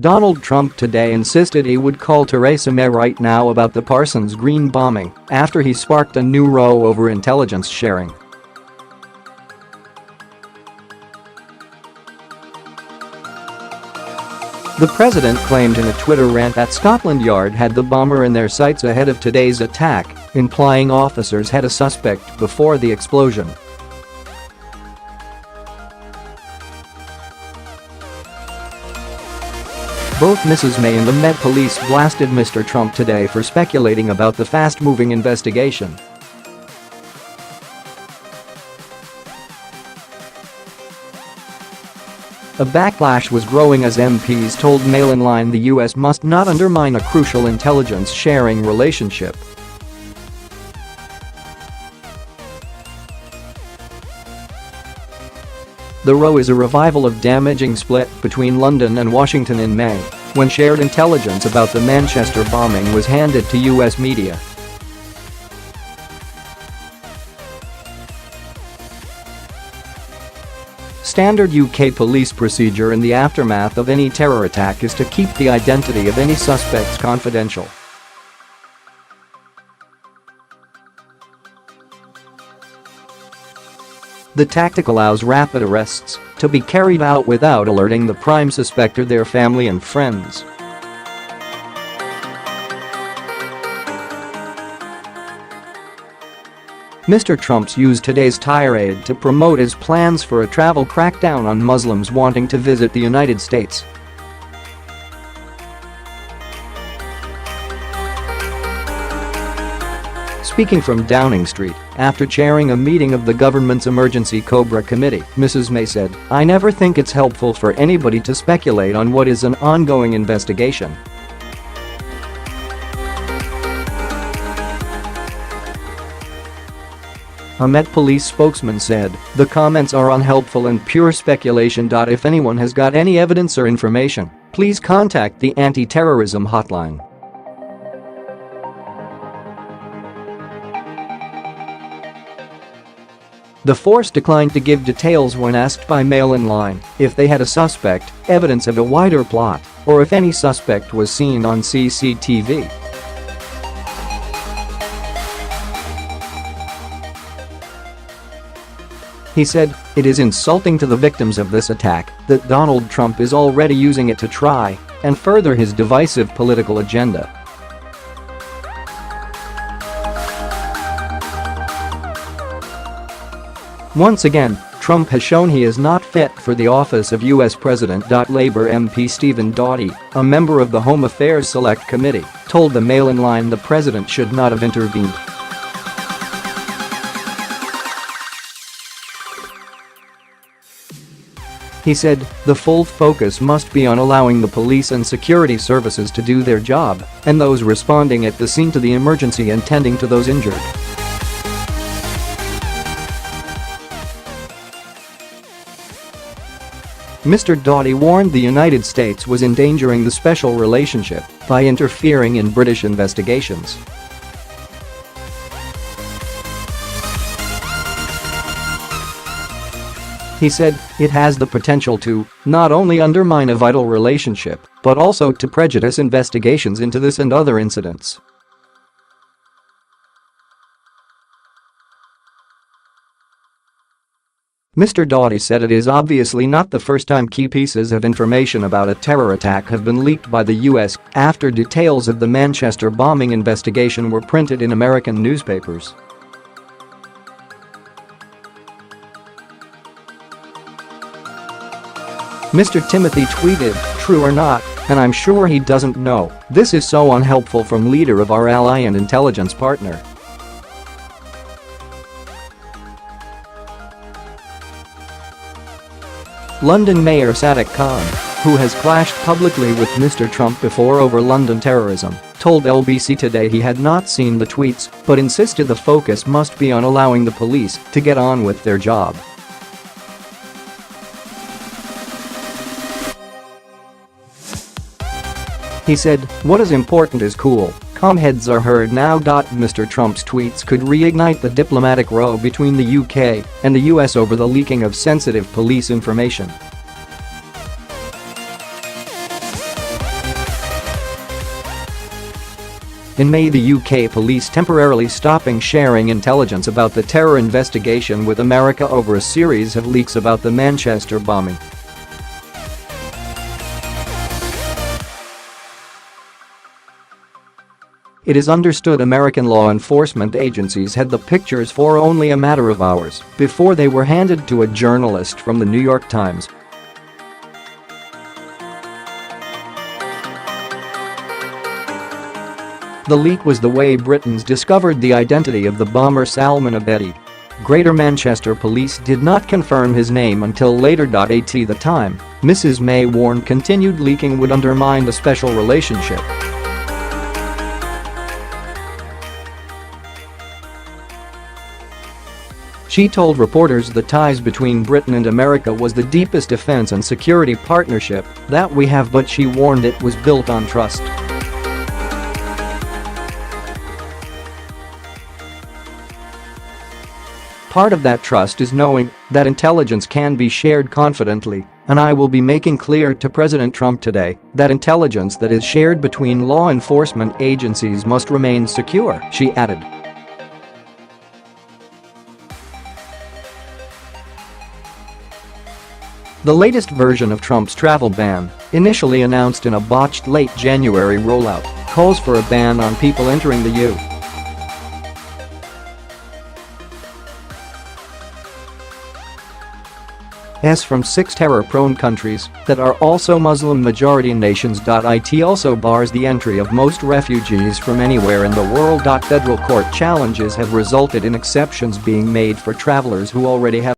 Donald Trump today insisted he would call Theresa May right now about the Parsons Green bombing after he sparked a new row over intelligence sharing. The president claimed in a Twitter rant that Scotland Yard had the bomber in their sights ahead of today's attack, implying officers had a suspect before the explosion. Both Mrs. May and the Met Police blasted Mr. Trump today for speculating about the fast-moving investigation. A backlash was growing as MPs told Mail in Line the U.S. must not undermine a crucial intelligence-sharing relationship. The row is a revival of damaging split between London and Washington in May, when shared intelligence about the Manchester bombing was handed to U.S. media. Standard UK police procedure in the aftermath of any terror attack is to keep the identity of any suspects confidential. The tactic allows rapid arrests to be carried out without alerting the prime suspect or their family and friends. Mr. Trump's used today's tirade to promote his plans for a travel crackdown on Muslims wanting to visit the United States. Speaking from Downing Street, after chairing a meeting of the government's Emergency Cobra Committee, Mrs. May said, "I never think it's helpful for anybody to speculate on what is an ongoing investigation." A Met Police spokesman said, "The comments are unhelpful and pure speculation. If anyone has got any evidence or information, please contact the anti-terrorism hotline." The force declined to give details when asked by Mail in Line if they had a suspect, evidence of a wider plot, or if any suspect was seen on CCTV. He said, "It is insulting to the victims of this attack that Donald Trump is already using it to try and further his divisive political agenda." Once again, Trump has shown he is not fit for the office of U.S. President. Labor MP Stephen Doughty, a member of the Home Affairs Select Committee, told the Mail in Line the president should not have intervened. He said, "The full focus must be on allowing the police and security services to do their job, and those responding at the scene to the emergency and tending to those injured." Mr. Doughty warned the United States was endangering the special relationship by interfering in British investigations. He said, "It has the potential to not only undermine a vital relationship, but also to prejudice investigations into this and other incidents." Mr. Doughty said it is obviously not the first time key pieces of information about a terror attack have been leaked by the U.S. after details of the Manchester bombing investigation were printed in American newspapers. Mr. Timothy tweeted, "True or not, and I'm sure he doesn't know, this is so unhelpful from leader of our ally and intelligence partner." London Mayor Sadiq Khan, who has clashed publicly with Mr. Trump before over London terrorism, told LBC today he had not seen the tweets but insisted the focus must be on allowing the police to get on with their job. He said, "What is important is cool, calm heads are heard now." Mr. Trump's tweets could reignite the diplomatic row between the UK and the US over the leaking of sensitive police information. In May, the UK police temporarily stopping sharing intelligence about the terror investigation with America over a series of leaks about the Manchester bombing. It is understood American law enforcement agencies had the pictures for only a matter of hours before they were handed to a journalist from the New York Times. The leak was the way Britons discovered the identity of the bomber Salman Abedi. Greater Manchester police did not confirm his name until later. At the time, Mrs. May warned continued leaking would undermine the special relationship. She told reporters the ties between Britain and America was the deepest defense and security partnership that we have, but she warned it was built on trust. Part of that trust is knowing that intelligence can be shared confidently, and I will be making clear to President Trump today that intelligence that is shared between law enforcement agencies must remain secure, she added. The latest version of Trump's travel ban, initially announced in a botched late January rollout, calls for a ban on people entering the U.S. from 6 terror-prone countries that are also Muslim-majority nations. It also bars the entry of most refugees from anywhere in the world. Federal court challenges have resulted in exceptions being made for travelers who already have